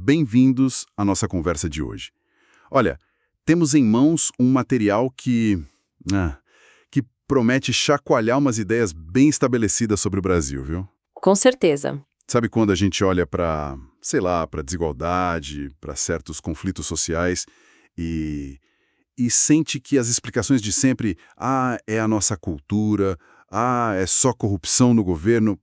bem-vindos à nossa conversa de hoje. Olha, temos em mãos um material que promete chacoalhar umas ideias bem estabelecidas sobre o Brasil, viu? Com certeza. Sabe quando a gente olha para, sei lá, para desigualdade, para certos conflitos sociais e sente que as explicações de sempre, é a nossa cultura, é só corrupção no governo,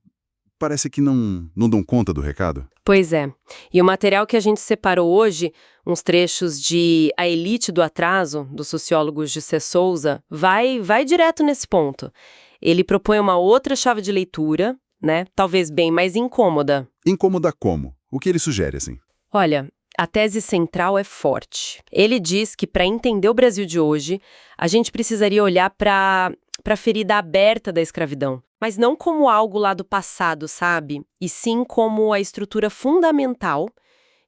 parece que não dão conta do recado? Pois é. E o material que a gente separou hoje, uns trechos de A Elite do Atraso, do sociólogo Gessé Souza, vai direto nesse ponto. Ele propõe uma outra chave de leitura, né? Talvez bem mais incômoda. Incômoda como? O que ele sugere, assim? Olha, a tese central é forte. Ele diz que para entender o Brasil de hoje, a gente precisaria olhar para a ferida aberta da escravidão. Mas não como algo lá do passado, sabe? E sim como a estrutura fundamental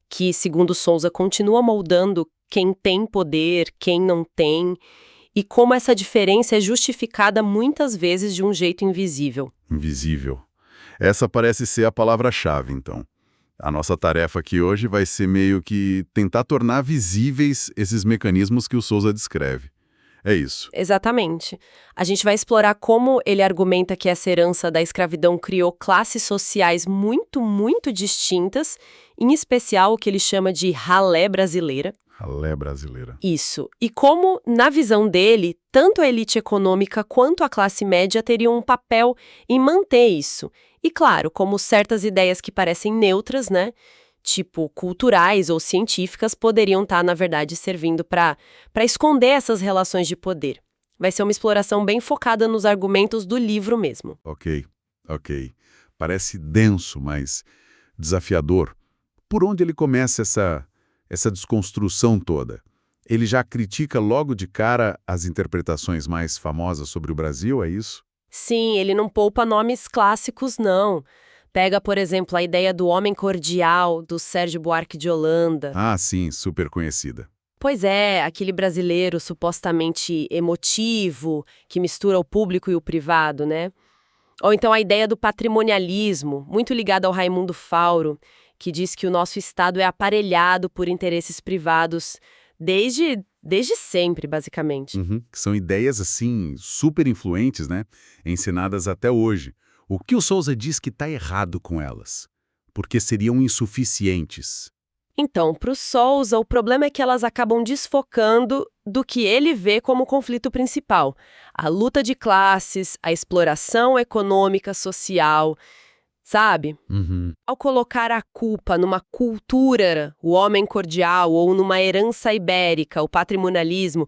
que, segundo Souza, continua moldando quem tem poder, quem não tem, e como essa diferença é justificada muitas vezes de um jeito invisível. Invisível. Essa parece ser a palavra-chave, então. A nossa tarefa aqui hoje vai ser meio que tentar tornar visíveis esses mecanismos que o Souza descreve. É isso. Exatamente. A gente vai explorar como ele argumenta que essa herança da escravidão criou classes sociais muito, muito distintas, em especial o que ele chama de ralé brasileira. Ralé brasileira. Isso. E como, na visão dele, tanto a elite econômica quanto a classe média teriam um papel em manter isso. E claro, como certas ideias que parecem neutras, né? Tipo culturais ou científicas, poderiam estar, na verdade, servindo para esconder essas relações de poder. Vai ser uma exploração bem focada nos argumentos do livro mesmo. Ok. Parece denso, mas desafiador. Por onde ele começa essa desconstrução toda? Ele já critica logo de cara as interpretações mais famosas sobre o Brasil, é isso? Sim, ele não poupa nomes clássicos, não. Pega, por exemplo, a ideia do homem cordial, do Sérgio Buarque de Holanda. Ah, sim, super conhecida. Pois é, aquele brasileiro supostamente emotivo, que mistura o público e o privado, né? Ou então a ideia do patrimonialismo, muito ligada ao Raimundo Fauro, que diz que o nosso Estado é aparelhado por interesses privados desde sempre, basicamente. Que são ideias, assim, super influentes, né? Ensinadas até hoje. O que o Souza diz que está errado com elas? Porque seriam insuficientes. Então, para o Souza, o problema é que elas acabam desfocando do que ele vê como o conflito principal. A luta de classes, a exploração econômica, social, sabe? Ao colocar a culpa numa cultura, o homem cordial, ou numa herança ibérica, o patrimonialismo,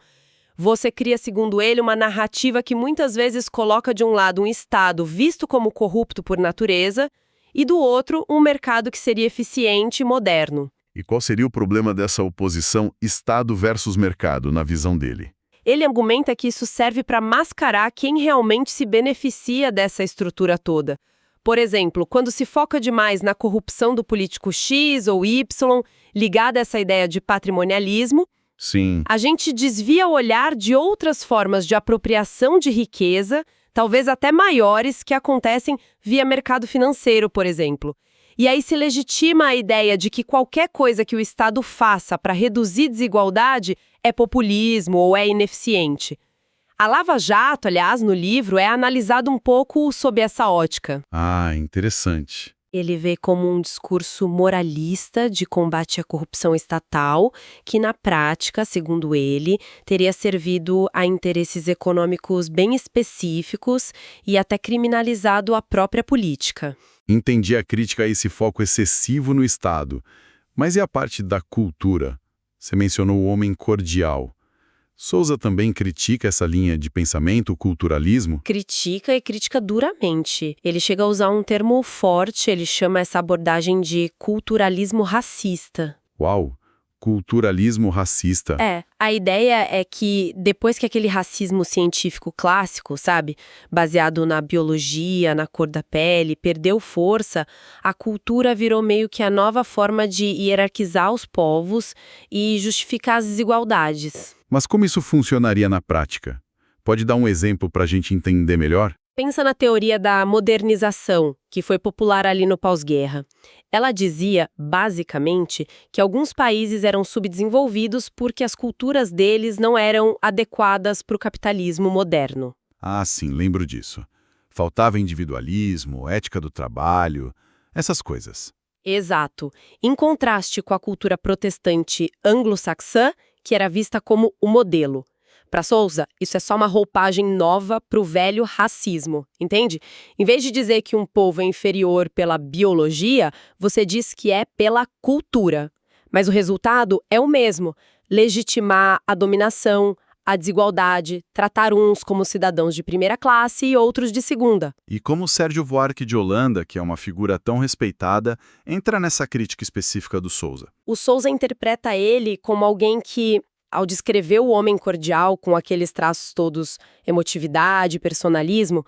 você cria, segundo ele, uma narrativa que muitas vezes coloca de um lado um Estado visto como corrupto por natureza e do outro um mercado que seria eficiente e moderno. E qual seria o problema dessa oposição Estado versus mercado, na visão dele? Ele argumenta que isso serve para mascarar quem realmente se beneficia dessa estrutura toda. Por exemplo, quando se foca demais na corrupção do político X ou Y, ligada a essa ideia de patrimonialismo, Sim. a gente desvia o olhar de outras formas de apropriação de riqueza, talvez até maiores, que acontecem via mercado financeiro, por exemplo. E aí se legitima a ideia de que qualquer coisa que o Estado faça para reduzir desigualdade é populismo ou é ineficiente. A Lava Jato, aliás, no livro, é analisado um pouco sob essa ótica. Ah, interessante. Ele vê como um discurso moralista de combate à corrupção estatal, que na prática, segundo ele, teria servido a interesses econômicos bem específicos e até criminalizado a própria política. Entendi a crítica a esse foco excessivo no Estado. Mas e a parte da cultura? Você mencionou o homem cordial. Souza também critica essa linha de pensamento, o culturalismo? Critica e critica duramente. Ele chega a usar um termo forte, ele chama essa abordagem de culturalismo racista. Uau! Culturalismo racista. A ideia é que depois que aquele racismo científico clássico, sabe, baseado na biologia, na cor da pele, perdeu força, a cultura virou meio que a nova forma de hierarquizar os povos e justificar as desigualdades. Mas como isso funcionaria na prática? Pode dar um exemplo para a gente entender melhor? Pensa na teoria da modernização, que foi popular ali no pós-guerra. Ela dizia, basicamente, que alguns países eram subdesenvolvidos porque as culturas deles não eram adequadas para o capitalismo moderno. Ah, sim, lembro disso. Faltava individualismo, ética do trabalho, essas coisas. Exato. Em contraste com a cultura protestante anglo-saxã, que era vista como o modelo. Para Souza, isso é só uma roupagem nova para o velho racismo, entende? Em vez de dizer que um povo é inferior pela biologia, você diz que é pela cultura. Mas o resultado é o mesmo: legitimar a dominação, a desigualdade, tratar uns como cidadãos de primeira classe e outros de segunda. E como Sérgio Buarque de Holanda, que é uma figura tão respeitada, entra nessa crítica específica do Souza? O Souza interpreta ele como alguém que, ao descrever o homem cordial com aqueles traços todos, emotividade, personalismo,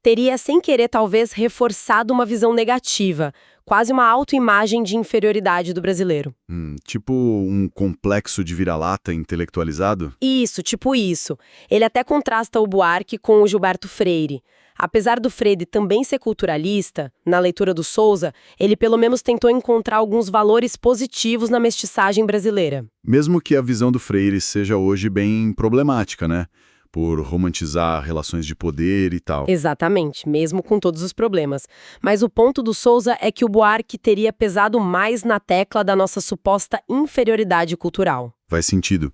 teria, sem querer, talvez, reforçado uma visão negativa, quase uma autoimagem de inferioridade do brasileiro. Tipo um complexo de vira-lata intelectualizado? Isso, tipo isso. Ele até contrasta o Buarque com o Gilberto Freire. Apesar do Freire também ser culturalista, na leitura do Souza, ele pelo menos tentou encontrar alguns valores positivos na mestiçagem brasileira. Mesmo que a visão do Freire seja hoje bem problemática, né? Por romantizar relações de poder e tal. Exatamente, mesmo com todos os problemas. Mas o ponto do Souza é que o Buarque teria pesado mais na tecla da nossa suposta inferioridade cultural. Faz sentido.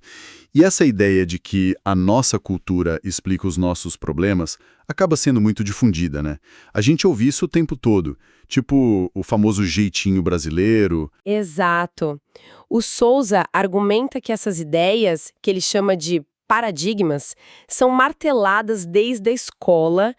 E essa ideia de que a nossa cultura explica os nossos problemas acaba sendo muito difundida, né? A gente ouve isso o tempo todo, tipo o famoso jeitinho brasileiro. Exato. O Souza argumenta que essas ideias, que ele chama de paradigmas, são marteladas desde a escola,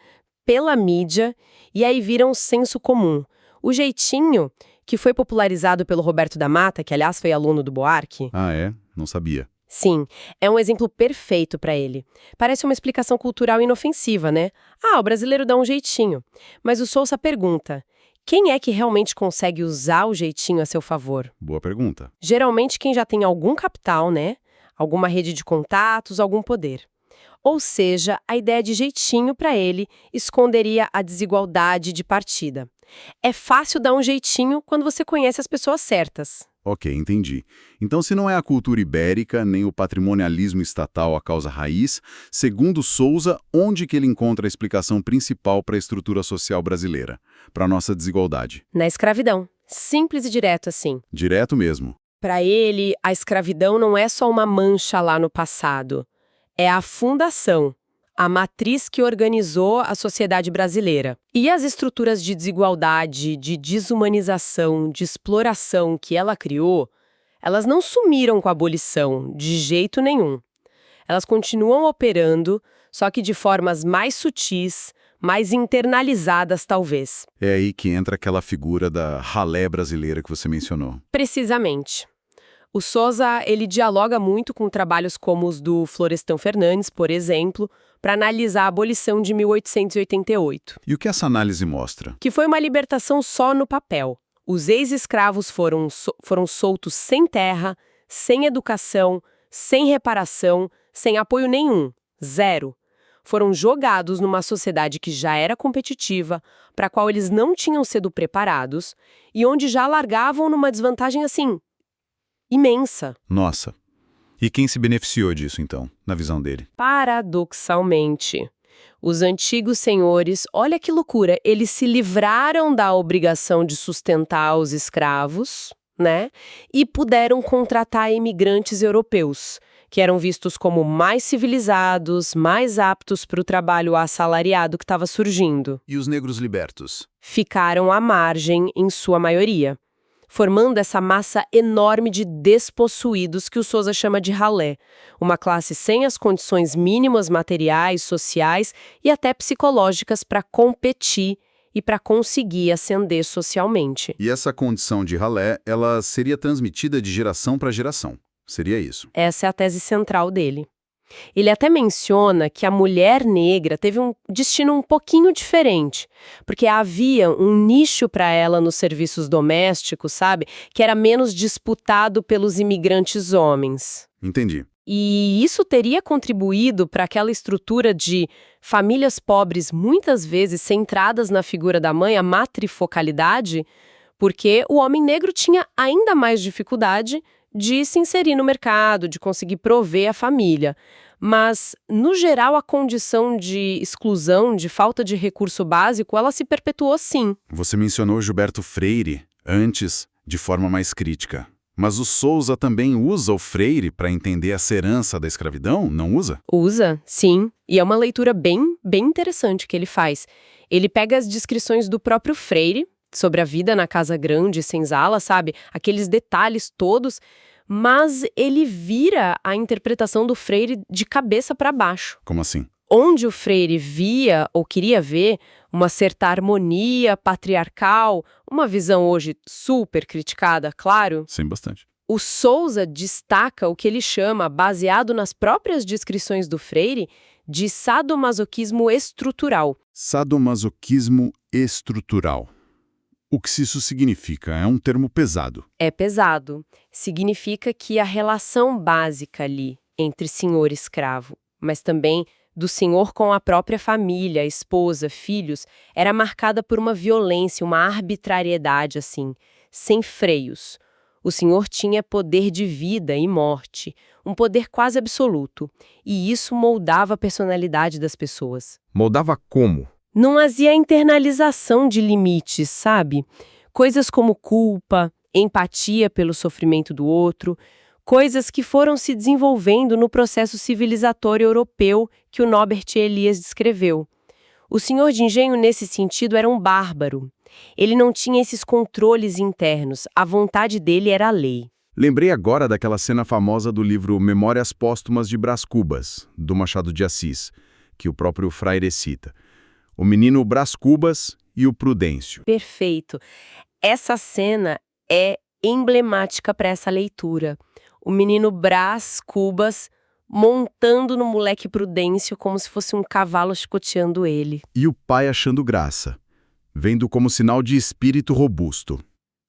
pela mídia, e aí viram senso comum. O jeitinho, que foi popularizado pelo Roberto da Mata, que aliás foi aluno do Buarque. Ah, é? Não sabia. Sim, é um exemplo perfeito para ele. Parece uma explicação cultural inofensiva, né? Ah, o brasileiro dá um jeitinho. Mas o Souza pergunta: quem é que realmente consegue usar o jeitinho a seu favor? Boa pergunta. Geralmente quem já tem algum capital, né? Alguma rede de contatos, algum poder. Ou seja, a ideia de jeitinho para ele esconderia a desigualdade de partida. É fácil dar um jeitinho quando você conhece as pessoas certas. Ok, entendi. Então, se não é a cultura ibérica, nem o patrimonialismo estatal a causa raiz, segundo Souza, onde que ele encontra a explicação principal para a estrutura social brasileira, para a nossa desigualdade? Na escravidão. Simples e direto assim. Direto mesmo. Para ele, a escravidão não é só uma mancha lá no passado. É a fundação, a matriz que organizou a sociedade brasileira. E as estruturas de desigualdade, de desumanização, de exploração que ela criou, elas não sumiram com a abolição, de jeito nenhum. Elas continuam operando, só que de formas mais sutis, mais internalizadas talvez. É aí que entra aquela figura da ralé brasileira que você mencionou. Precisamente. O Souza, ele dialoga muito com trabalhos como os do Florestan Fernandes, por exemplo, para analisar a abolição de 1888. E o que essa análise mostra? Que foi uma libertação só no papel. Os ex-escravos foram soltos sem terra, sem educação, sem reparação, sem apoio nenhum. Zero. Foram jogados numa sociedade que já era competitiva, para a qual eles não tinham sido preparados, e onde já largavam numa desvantagem assim, imensa. Nossa. E quem se beneficiou disso, então, na visão dele? Paradoxalmente, os antigos senhores, olha que loucura, eles se livraram da obrigação de sustentar os escravos, né? E puderam contratar imigrantes europeus, que eram vistos como mais civilizados, mais aptos para o trabalho assalariado que estava surgindo. E os negros libertos? Ficaram à margem, em sua maioria, formando essa massa enorme de despossuídos que o Souza chama de ralé, uma classe sem as condições mínimas materiais, sociais e até psicológicas para competir e para conseguir ascender socialmente. E essa condição de ralé, ela seria transmitida de geração para geração. Seria isso. Essa é a tese central dele. Ele até menciona que a mulher negra teve um destino um pouquinho diferente, porque havia um nicho para ela nos serviços domésticos, sabe? Que era menos disputado pelos imigrantes homens. Entendi. E isso teria contribuído para aquela estrutura de famílias pobres muitas vezes centradas na figura da mãe, a matrifocalidade, porque o homem negro tinha ainda mais dificuldade de se inserir no mercado, de conseguir prover a família. Mas, no geral, a condição de exclusão, de falta de recurso básico, ela se perpetuou sim. Você mencionou Gilberto Freire antes, de forma mais crítica. Mas o Sousa também usa o Freire para entender essa herança da escravidão, não usa? Usa, sim. E é uma leitura bem interessante que ele faz. Ele pega as descrições do próprio Freire sobre a vida na casa grande, senzala, sabe? Aqueles detalhes todos, mas ele vira a interpretação do Freire de cabeça para baixo. Como assim? Onde o Freire via ou queria ver uma certa harmonia patriarcal, uma visão hoje super criticada, claro. Sim, bastante. O Sousa destaca o que ele chama, baseado nas próprias descrições do Freire, de sadomasoquismo estrutural. Sadomasoquismo estrutural. O que isso significa? É um termo pesado. É pesado. Significa que a relação básica ali entre senhor e escravo, mas também do senhor com a própria família, esposa, filhos, era marcada por uma violência, uma arbitrariedade assim, sem freios. O senhor tinha poder de vida e morte, um poder quase absoluto, e isso moldava a personalidade das pessoas. Moldava como? Não havia internalização de limites, sabe? Coisas como culpa, empatia pelo sofrimento do outro, coisas que foram se desenvolvendo no processo civilizatório europeu que o Norbert Elias descreveu. O senhor de engenho, nesse sentido, era um bárbaro. Ele não tinha esses controles internos, a vontade dele era a lei. Lembrei agora daquela cena famosa do livro Memórias Póstumas de Brás Cubas, do Machado de Assis, que o próprio Freire cita. O menino Brás Cubas e o Prudêncio. Perfeito. Essa cena é emblemática para essa leitura. O menino Brás Cubas montando no moleque Prudêncio como se fosse um cavalo chicoteando ele. E o pai achando graça, vendo como sinal de espírito robusto.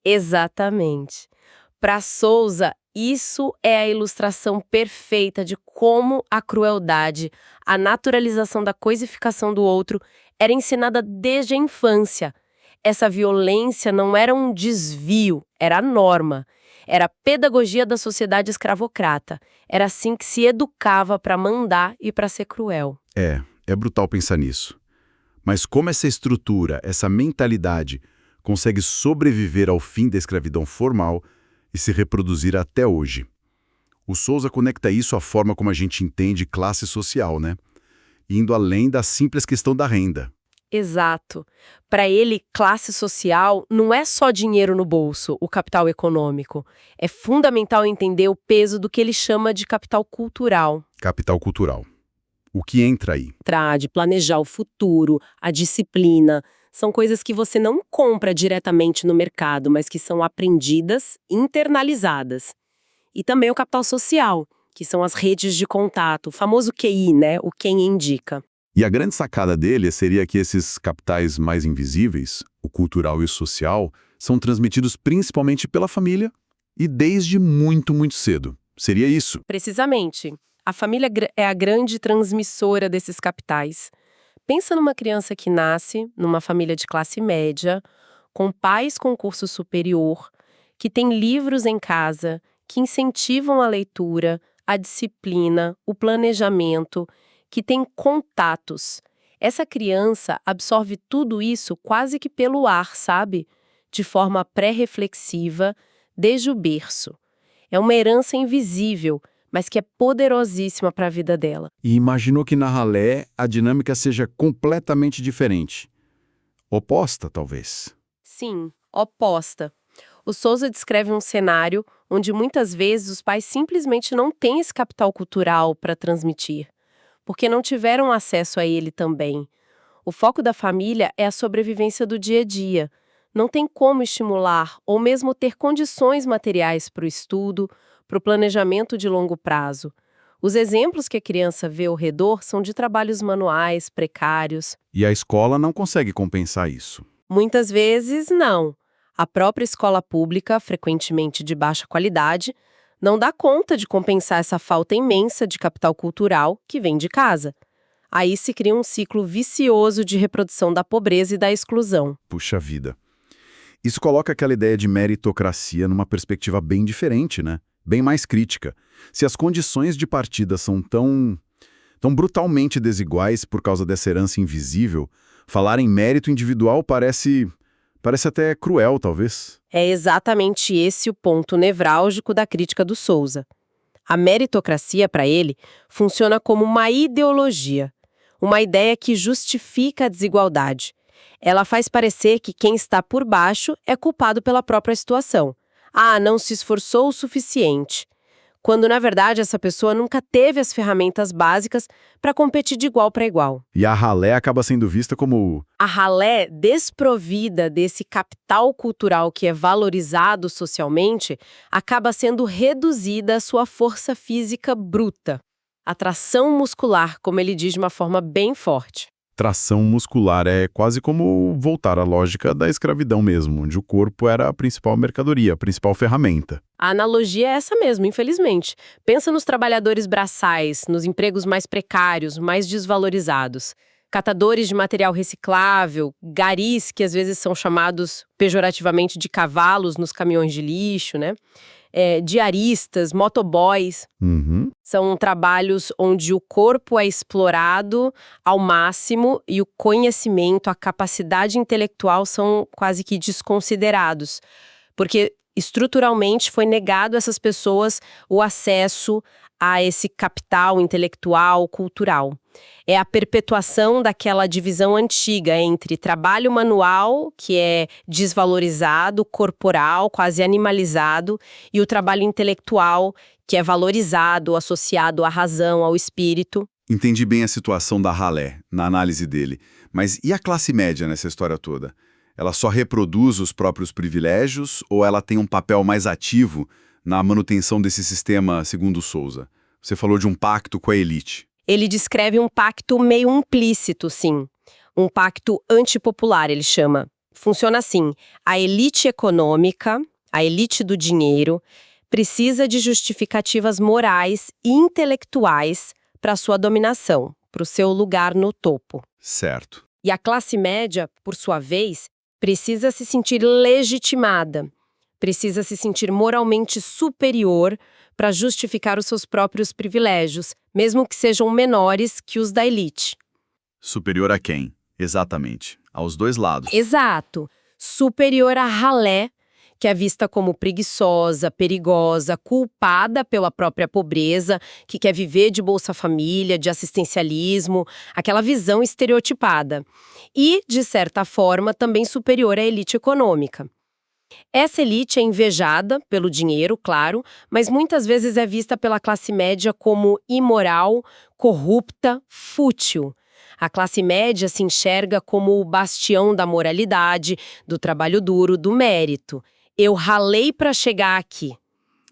Exatamente. Para Sousa, isso é a ilustração perfeita de como a crueldade, a naturalização da coisificação do outro era ensinada desde a infância. Essa violência não era um desvio, era a norma. Era a pedagogia da sociedade escravocrata. Era assim que se educava para mandar e para ser cruel. É brutal pensar nisso. Mas como essa estrutura, essa mentalidade, consegue sobreviver ao fim da escravidão formal e se reproduzir até hoje? O Sousa conecta isso à forma como a gente entende classe social, né? Indo além da simples questão da renda. Exato. Para ele, classe social não é só dinheiro no bolso, o capital econômico. É fundamental entender o peso do que ele chama de capital cultural. Capital cultural. O que entra aí? De planejar o futuro, a disciplina, são coisas que você não compra diretamente no mercado, mas que são aprendidas, internalizadas. E também o capital social, que são as redes de contato, o famoso QI, né? O quem indica. E a grande sacada dele seria que esses capitais mais invisíveis, o cultural e o social, são transmitidos principalmente pela família e desde muito, muito cedo. Seria isso? Precisamente. A família é a grande transmissora desses capitais. Pensa numa criança que nasce numa família de classe média, com pais com curso superior, que tem livros em casa, que incentivam a leitura, a disciplina, o planejamento, que tem contatos. Essa criança absorve tudo isso quase que pelo ar, sabe? De forma pré-reflexiva, desde o berço. É uma herança invisível, mas que é poderosíssima para a vida dela. E imaginou que na ralé a dinâmica seja completamente diferente. Oposta, talvez. Sim, oposta. O Sousa descreve um cenário onde muitas vezes os pais simplesmente não têm esse capital cultural para transmitir, porque não tiveram acesso a ele também. O foco da família é a sobrevivência do dia a dia. Não tem como estimular ou mesmo ter condições materiais para o estudo, para o planejamento de longo prazo. Os exemplos que a criança vê ao redor são de trabalhos manuais, precários. E a escola não consegue compensar isso. Muitas vezes, não. A própria escola pública, frequentemente de baixa qualidade, não dá conta de compensar essa falta imensa de capital cultural que vem de casa. Aí se cria um ciclo vicioso de reprodução da pobreza e da exclusão. Puxa vida. Isso coloca aquela ideia de meritocracia numa perspectiva bem diferente, né? Bem mais crítica. Se as condições de partida são tão brutalmente desiguais por causa dessa herança invisível, falar em mérito individual parece até cruel, talvez. É exatamente esse o ponto nevrálgico da crítica do Souza. A meritocracia, para ele, funciona como uma ideologia, uma ideia que justifica a desigualdade. Ela faz parecer que quem está por baixo é culpado pela própria situação. Ah, não se esforçou o suficiente. Quando, na verdade, essa pessoa nunca teve as ferramentas básicas para competir de igual para igual. E a ralé acaba sendo vista como... A ralé, desprovida desse capital cultural que é valorizado socialmente, acaba sendo reduzida à sua força física bruta. A tração muscular, como ele diz de uma forma bem forte. Tração muscular é quase como voltar à lógica da escravidão mesmo, onde o corpo era a principal mercadoria, a principal ferramenta. A analogia é essa mesmo, infelizmente. Pensa nos trabalhadores braçais, nos empregos mais precários, mais desvalorizados. Catadores de material reciclável, garis, que às vezes são chamados pejorativamente de cavalos nos caminhões de lixo, né? Diaristas, motoboys. Uhum. São trabalhos onde o corpo é explorado ao máximo e o conhecimento, a capacidade intelectual são quase que desconsiderados. Porque estruturalmente foi negado a essas pessoas o acesso a esse capital intelectual, cultural. É a perpetuação daquela divisão antiga entre trabalho manual, que é desvalorizado, corporal, quase animalizado, e o trabalho intelectual, que é valorizado, associado à razão, ao espírito. Entendi bem a situação da ralé, na análise dele. Mas e a classe média nessa história toda? Ela só reproduz os próprios privilégios ou ela tem um papel mais ativo na manutenção desse sistema, segundo Souza? Você falou de um pacto com a elite. Ele descreve um pacto meio implícito, sim. Um pacto antipopular, ele chama. Funciona assim: a elite econômica, a elite do dinheiro, precisa de justificativas morais e intelectuais para sua dominação, para o seu lugar no topo. Certo. E a classe média, por sua vez, precisa se sentir legitimada, precisa se sentir moralmente superior para justificar os seus próprios privilégios, mesmo que sejam menores que os da elite. Superior a quem? Exatamente. Aos dois lados. Exato. Superior à ralé, que é vista como preguiçosa, perigosa, culpada pela própria pobreza, que quer viver de Bolsa Família, de assistencialismo, aquela visão estereotipada. E, de certa forma, também superior à elite econômica. Essa elite é invejada pelo dinheiro, claro, mas muitas vezes é vista pela classe média como imoral, corrupta, fútil. A classe média se enxerga como o bastião da moralidade, do trabalho duro, do mérito. Eu ralei para chegar aqui.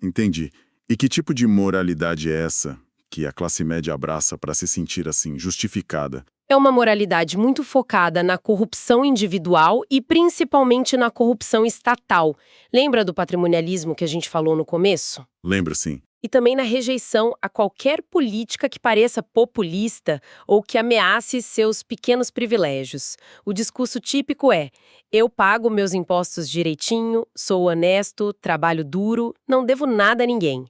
Entendi. E que tipo de moralidade é essa que a classe média abraça para se sentir assim, justificada? É uma moralidade muito focada na corrupção individual e principalmente na corrupção estatal. Lembra do patrimonialismo que a gente falou no começo? Lembro, sim. E também na rejeição a qualquer política que pareça populista ou que ameace seus pequenos privilégios. O discurso típico é: eu pago meus impostos direitinho, sou honesto, trabalho duro, não devo nada a ninguém.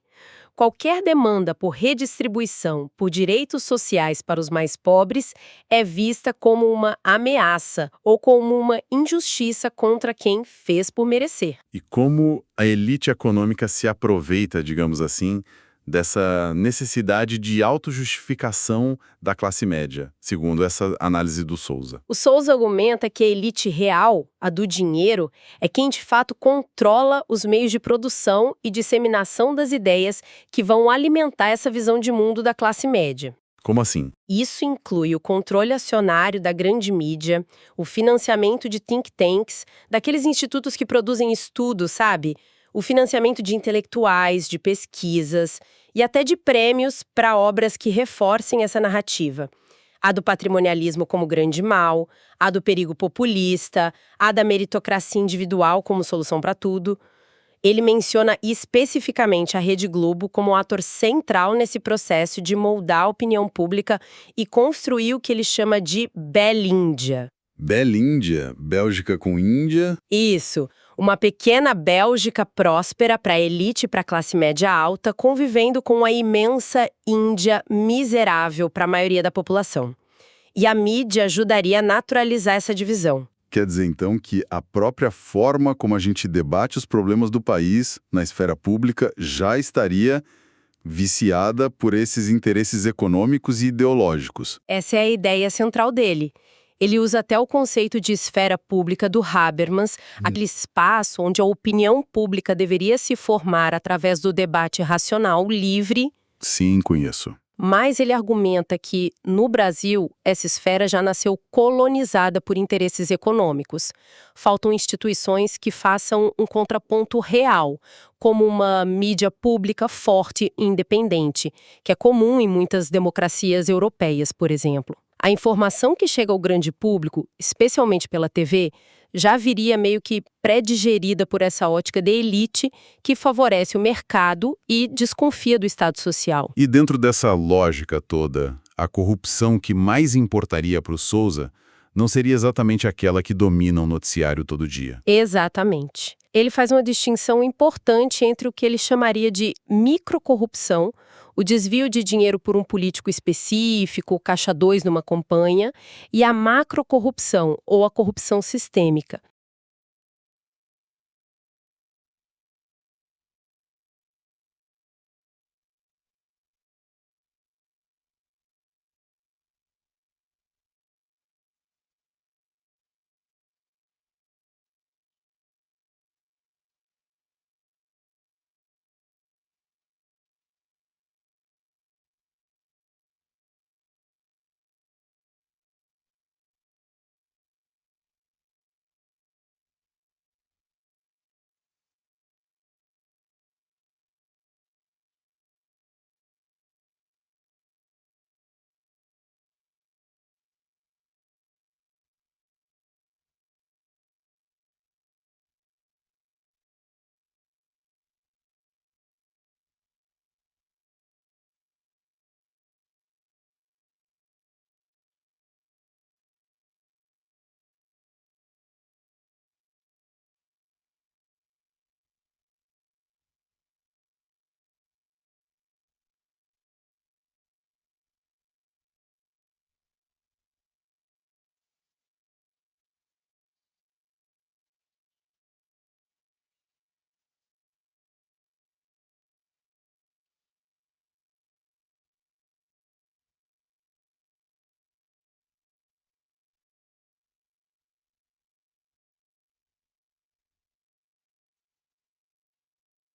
Qualquer demanda por redistribuição, por direitos sociais para os mais pobres, é vista como uma ameaça ou como uma injustiça contra quem fez por merecer. E como a elite econômica se aproveita, digamos assim, dessa necessidade de autojustificação da classe média, segundo essa análise do Souza. O Souza argumenta que a elite real, a do dinheiro, é quem de fato controla os meios de produção e disseminação das ideias que vão alimentar essa visão de mundo da classe média. Como assim? Isso inclui o controle acionário da grande mídia, o financiamento de think tanks, daqueles institutos que produzem estudos, sabe? O financiamento de intelectuais, de pesquisas e até de prêmios para obras que reforcem essa narrativa. A do patrimonialismo como grande mal, a do perigo populista, a da meritocracia individual como solução para tudo. Ele menciona especificamente a Rede Globo como um ator central nesse processo de moldar a opinião pública e construir o que ele chama de Belíndia. Belíndia, Bélgica com Índia. Isso, uma pequena Bélgica próspera para a elite e para a classe média alta, convivendo com a imensa Índia miserável para a maioria da população. E a mídia ajudaria a naturalizar essa divisão. Quer dizer, então, que a própria forma como a gente debate os problemas do país na esfera pública já estaria viciada por esses interesses econômicos e ideológicos. Essa é a ideia central dele. Ele usa até o conceito de esfera pública do Habermas, aquele espaço onde a opinião pública deveria se formar através do debate racional livre. Sim, conheço. Mas ele argumenta que, no Brasil, essa esfera já nasceu colonizada por interesses econômicos. Faltam instituições que façam um contraponto real, como uma mídia pública forte e independente, que é comum em muitas democracias europeias, por exemplo. A informação que chega ao grande público, especialmente pela TV, já viria meio que pré-digerida por essa ótica de elite que favorece o mercado e desconfia do Estado social. E dentro dessa lógica toda, a corrupção que mais importaria para o Souza não seria exatamente aquela que domina o noticiário todo dia. Exatamente. Ele faz uma distinção importante entre o que ele chamaria de microcorrupção, o desvio de dinheiro por um político específico, o caixa 2 numa campanha, e a macrocorrupção, ou a corrupção sistêmica.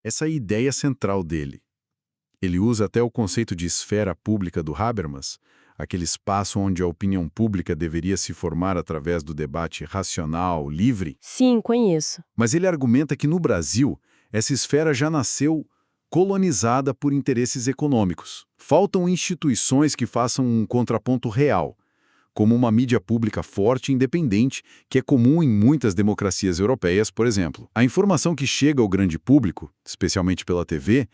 Essa é a ideia central dele. Ele usa até o conceito de esfera pública do Habermas, aquele espaço onde a opinião pública deveria se formar através do debate racional, livre. Sim, conheço. Mas ele argumenta que no Brasil, essa esfera já nasceu colonizada por interesses econômicos. Faltam instituições que façam um contraponto real, como uma mídia pública forte e independente, que é comum em muitas democracias europeias, por exemplo. A informação que chega ao grande público, especialmente pela TV,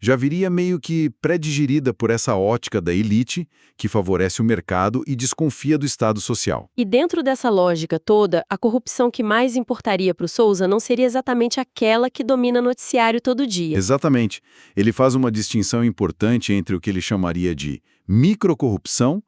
já viria meio que pré-digerida por essa ótica da elite, que favorece o mercado e desconfia do Estado social. E dentro dessa lógica toda, a corrupção que mais importaria para o Souza não seria exatamente aquela que domina o noticiário todo dia. Exatamente. Ele faz uma distinção importante entre o que ele chamaria de microcorrupção,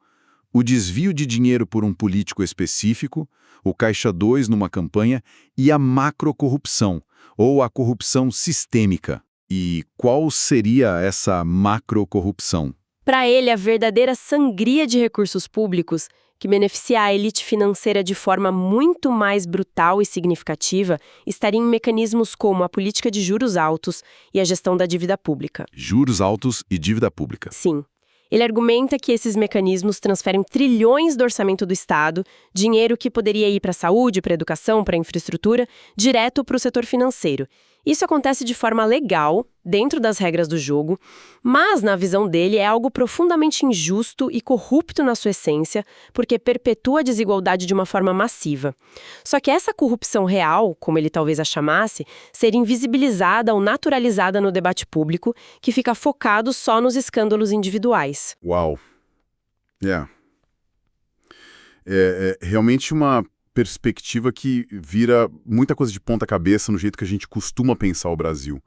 o desvio de dinheiro por um político específico, o caixa 2 numa campanha, e a macrocorrupção, ou a corrupção sistêmica. E qual seria essa macrocorrupção? Para ele, a verdadeira sangria de recursos públicos, que beneficia a elite financeira de forma muito mais brutal e significativa, estaria em mecanismos como a política de juros altos e a gestão da dívida pública. Juros altos e dívida pública. Sim. Ele argumenta que esses mecanismos transferem trilhões do orçamento do Estado, dinheiro que poderia ir para a saúde, para a educação, para a infraestrutura, direto para o setor financeiro, Isso acontece de forma legal, dentro das regras do jogo, mas, na visão dele, é algo profundamente injusto e corrupto na sua essência, porque perpetua a desigualdade de uma forma massiva. Só que essa corrupção real, como ele talvez a chamasse, seria invisibilizada ou naturalizada no debate público, que fica focado só nos escândalos individuais. Uau. É realmente uma perspectiva que vira muita coisa de ponta cabeça no jeito que a gente costuma pensar o Brasil.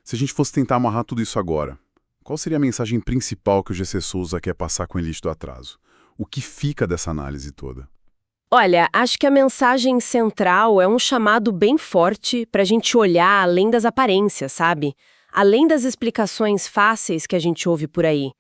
Se a gente fosse tentar amarrar tudo isso agora, qual seria a mensagem principal que o GC Souza quer passar com Elite do Atraso? O que fica dessa análise toda? Olha, acho que a mensagem central é um chamado bem forte para a gente olhar além das aparências, sabe? Além das explicações fáceis que a gente ouve por aí.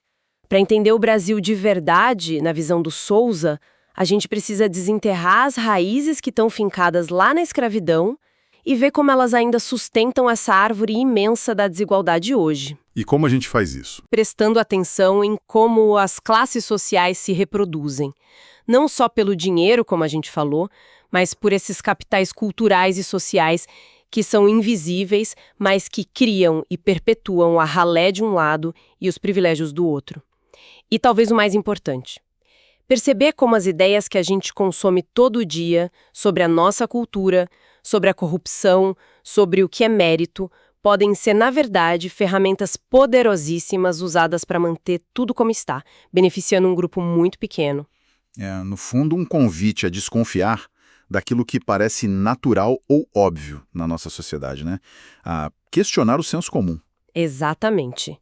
Para entender o Brasil de verdade, na visão do Souza, a gente precisa desenterrar as raízes que estão fincadas lá na escravidão e ver como elas ainda sustentam essa árvore imensa da desigualdade hoje. E como a gente faz isso? Prestando atenção em como as classes sociais se reproduzem. Não só pelo dinheiro, como a gente falou, mas por esses capitais culturais e sociais que são invisíveis, mas que criam e perpetuam a ralé de um lado e os privilégios do outro. E talvez o mais importante, perceber como as ideias que a gente consome todo dia sobre a nossa cultura, sobre a corrupção, sobre o que é mérito, podem ser, na verdade, ferramentas poderosíssimas usadas para manter tudo como está, beneficiando um grupo muito pequeno. No fundo, um convite a desconfiar daquilo que parece natural ou óbvio na nossa sociedade, né? A questionar o senso comum. Exatamente.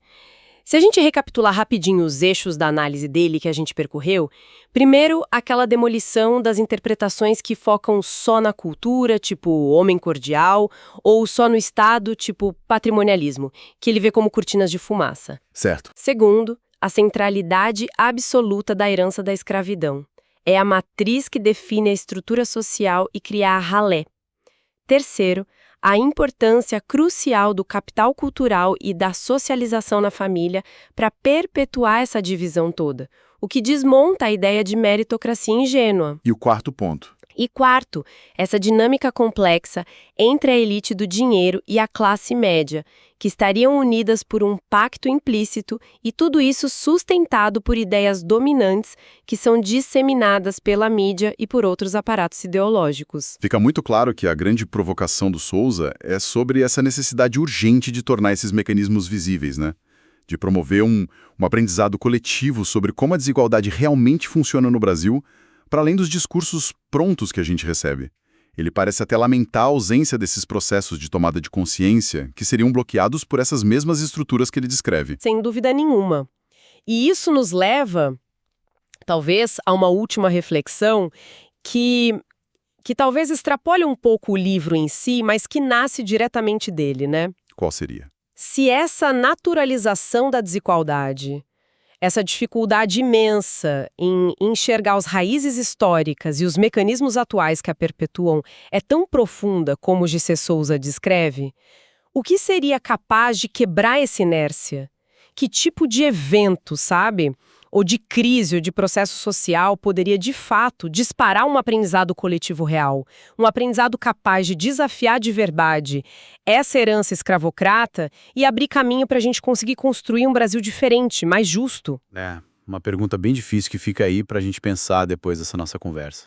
Se a gente recapitular rapidinho os eixos da análise dele que a gente percorreu, primeiro, aquela demolição das interpretações que focam só na cultura, tipo homem cordial, ou só no Estado, tipo patrimonialismo, que ele vê como cortinas de fumaça. Certo. Segundo, a centralidade absoluta da herança da escravidão. É a matriz que define a estrutura social e cria a ralé. Terceiro, a importância crucial do capital cultural e da socialização na família para perpetuar essa divisão toda, o que desmonta a ideia de meritocracia ingênua. E o quarto ponto? E quarto, essa dinâmica complexa entre a elite do dinheiro e a classe média, que estariam unidas por um pacto implícito e tudo isso sustentado por ideias dominantes que são disseminadas pela mídia e por outros aparatos ideológicos. Fica muito claro que a grande provocação do Souza é sobre essa necessidade urgente de tornar esses mecanismos visíveis, né? De promover um aprendizado coletivo sobre como a desigualdade realmente funciona no Brasil, para além dos discursos prontos que a gente recebe. Ele parece até lamentar a ausência desses processos de tomada de consciência que seriam bloqueados por essas mesmas estruturas que ele descreve. Sem dúvida nenhuma. E isso nos leva, talvez, a uma última reflexão que talvez extrapole um pouco o livro em si, mas que nasce diretamente dele, né? Qual seria? Se essa naturalização da desigualdade, essa dificuldade imensa em enxergar as raízes históricas e os mecanismos atuais que a perpetuam é tão profunda como o GC Souza descreve, o que seria capaz de quebrar essa inércia? Que tipo de evento, sabe? Ou de crise ou de processo social poderia, de fato, disparar um aprendizado coletivo real? Um aprendizado capaz de desafiar de verdade essa herança escravocrata e abrir caminho para a gente conseguir construir um Brasil diferente, mais justo? Uma pergunta bem difícil que fica aí para a gente pensar depois dessa nossa conversa.